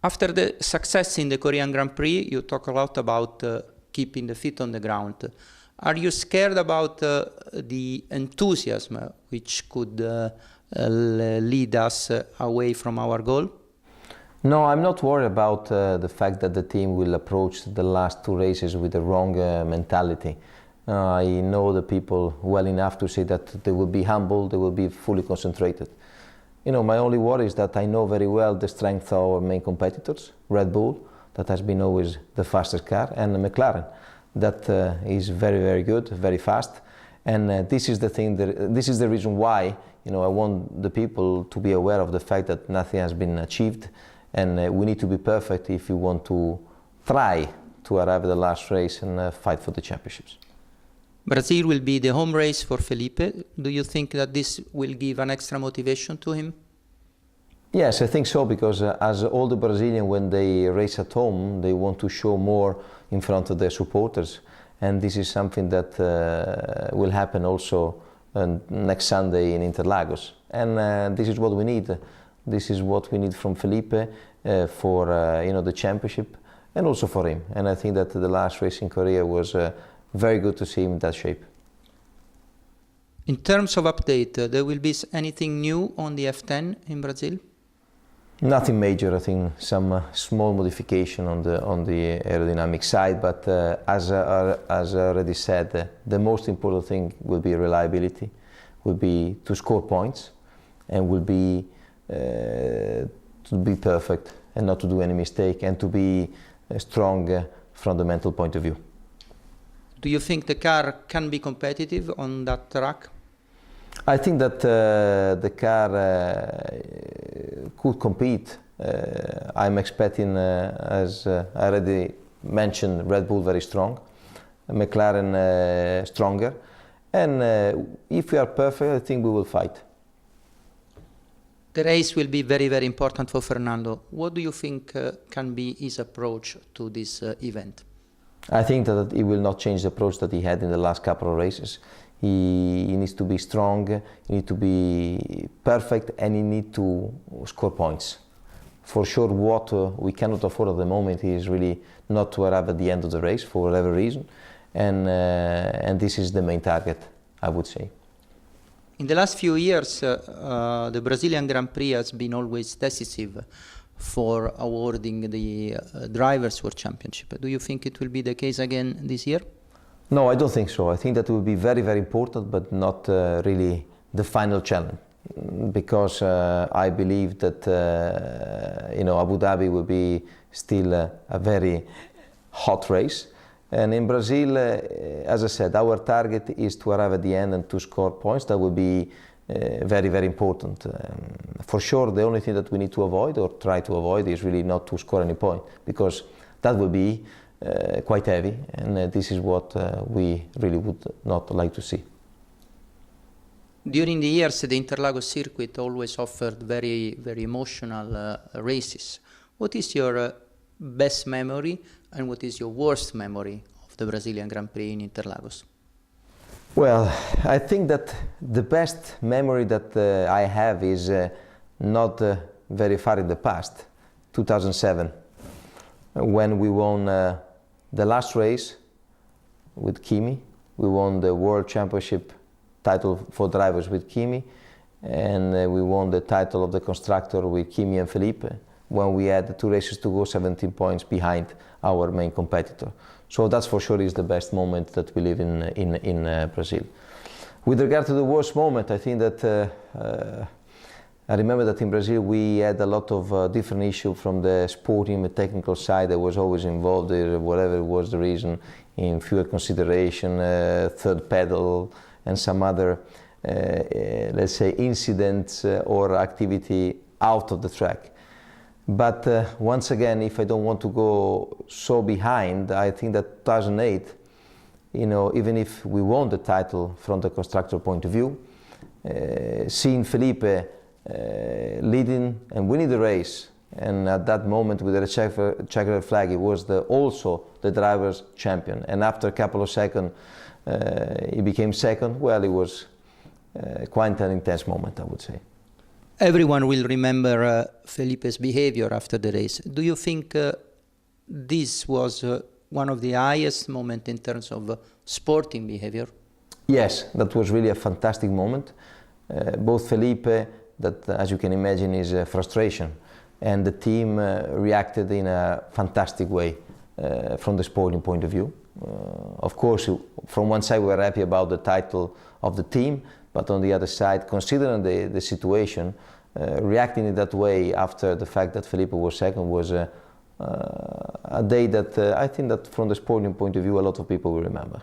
After the success in the Korean Grand Prix, you talk a lot about keeping the feet on the ground. Are you scared about the enthusiasm which could lead us away from our goal? No, I'm not worried about the fact that the team will approach the last two races with the wrong mentality. I know the people well enough to say that they will be humble, they will be fully concentrated. You know, my only worry is that I know very well the strength of our main competitors, Red Bull, that has been always the fastest car, and McLaren, that is very, very good, very fast. And this is the thing, this is the reason why, you know, I want the people to be aware of the fact that nothing has been achieved, and we need to be perfect if we want to try to arrive at the last race and fight for the championships. Brazil will be the home race for Felipe. Do you think that this will give an extra motivation to him? Yes, I think so, because as all the Brazilians, when they race at home, they want to show more in front of their supporters. And this is something that will happen also next Sunday in Interlagos. And this is what we need. This is what we need from Felipe for you know, the championship, and also for him. And I think that the last race in Korea was very good to see him in that shape. In terms of update, there will be anything new on the F10 in Brazil? Nothing major. I think some small modification on the aerodynamic side, but as I already said, the most important thing will be reliability, will be to score points, and will be to be perfect and not to do any mistake, and to be strong from the mental point of view. Do you think the car can be competitive on that track? I think that the car could compete. I'm expecting, as I already mentioned, Red Bull very strong, McLaren stronger, and if we are perfect, I think we will fight. The race will be very, very important for Fernando. What do you think can be his approach to this event? I think that he will not change the approach that he had in the last couple of races. He needs to be strong, he needs to be perfect, and he needs to score points. For sure, what we cannot afford at the moment is really not to arrive at the end of the race for whatever reason, and this is the main target, I would say. In the last few years, the Brazilian Grand Prix has been always decisive for awarding the Drivers' World Championship. Do you think it will be the case again this year? No, I don't think so. I think that will be very, very important, but not really the final challenge, because I believe that you know, Abu Dhabi will be still a very hot race. And in Brazil, as I said, our target is to arrive at the end and to score points. That will be very, very important. For sure, the only thing that we need to avoid, or try to avoid, is really not to score any point, because that will be quite heavy, and this is what we really would not like to see. During the years, the Interlagos circuit always offered very, very emotional races. What is your best memory, and what is your worst memory of the Brazilian Grand Prix in Interlagos? Well, I think that the best memory that I have is not very far in the past, 2007, when we won the last race with Kimi. We won the World Championship title for drivers with Kimi, and we won the title of the constructor with Kimi and Felipe, when we had 2 races to go, 17 points behind our main competitor. So that's for sure is the best moment that we live in Brazil. With regard to the worst moment, I think that I remember that in Brazil we had a lot of different issues from the sporting and technical side that was always involved, whatever was the reason, in fuel consideration, third pedal, and some other, let's say, incidents or activity out of the track. But once again, if I don't want to go so behind, I think that 2008, you know, even if we won the title from the constructor point of view, seeing Felipe leading and winning the race, and at that moment with the checkered flag, he was also the driver's champion, and after a couple of seconds he became second. Well, it was quite an intense moment, I would say. everyone will remember Felipe's behavior after the race. Do you think this was one of the highest moments in terms of sporting behavior? Yes, that was really a fantastic moment. Both Felipe, that as you can imagine is frustration, and the team reacted in a fantastic way from the sporting point of view. Of course, from one side we were happy about the title of the team, but on the other side, considering the situation, reacting in that way after the fact that Felipe was second was a day that I think that from the sporting point of view a lot of people will remember.